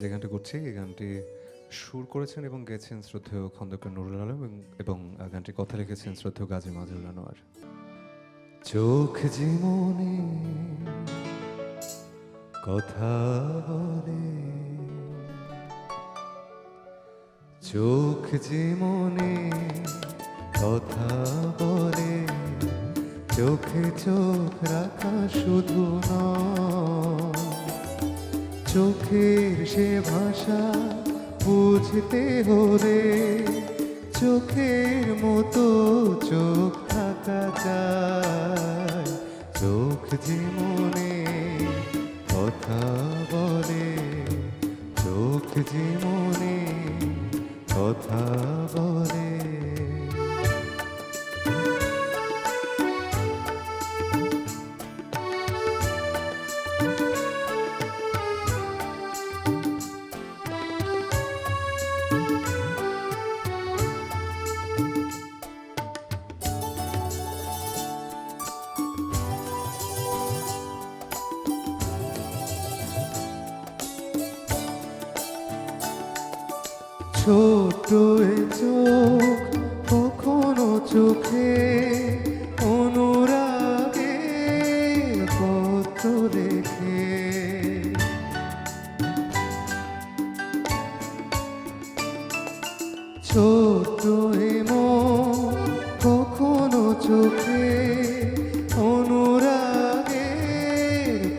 যে গানটি করছি এই গানটি সুর করেছেন এবং গেয়েছেন শ্রদ্ধেয় খন্দকার নুরুল আলম এবং গানটির কথা লিখেছেন শ্রদ্ধেয় গাজী মাজহারুল আনোয়ার। চোখ জীবনে কথা বলে, চোখ জীবনে কথা বলে, চোখে চোখ রাখা শুধু নয়, চোখের সে ভাষা বুঝতে হলে চোখের মতো চোখ থাকা চায়। চোখ জীবনে কথা বলে, চোখ জীবনে কথা বলে। ছোট এ চোখ কখনো চোখে অনুরাগে পত্র দেখে, ছোট এ মন কখনো চোখে অনুরাগে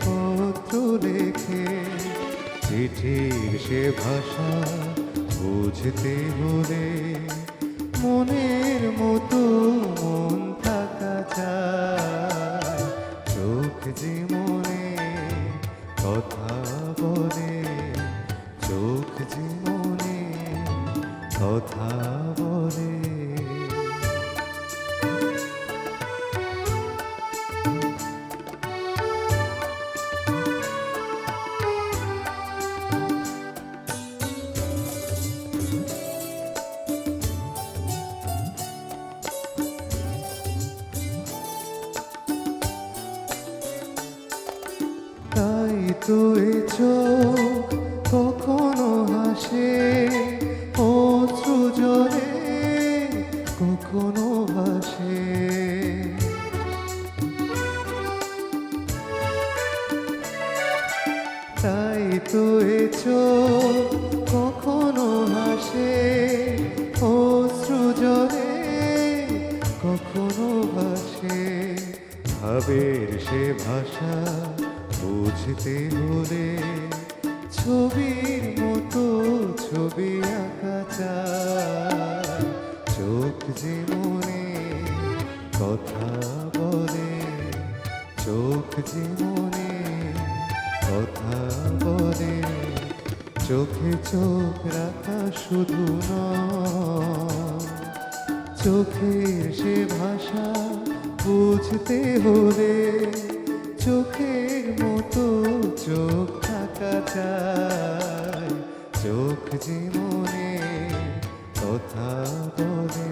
পত্র লেখে। চিঠির সে ভাষা বুঝতে হলে মনের মতো মন থাকা চায়। চোখ জীবনে কথা বলে, চোখ জীবনে কথা বলে। তাই তো এ চোখ কখনো হাসে অশ্রু জলে, কখনো ভাসে। তাই তো এ চোখ কখনো হাসে অশ্রু জলে, কখনো ভাসে। ভাবের সে ভাষা বুঝতে হলে ছবির মতো ছবি আঁকা চায়। চোখ জীবনে কথা বলে, চোখ জীবনে কথা বলে। চোখে চোখ রাখা শুধু নয়, চোখের সে ভাষা বুঝতে হলে চোখের মতো চোখ থাকা চায়। চোখ জীবনে কথা বলে,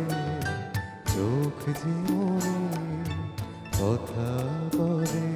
চোখ জীবনে কথা বলে।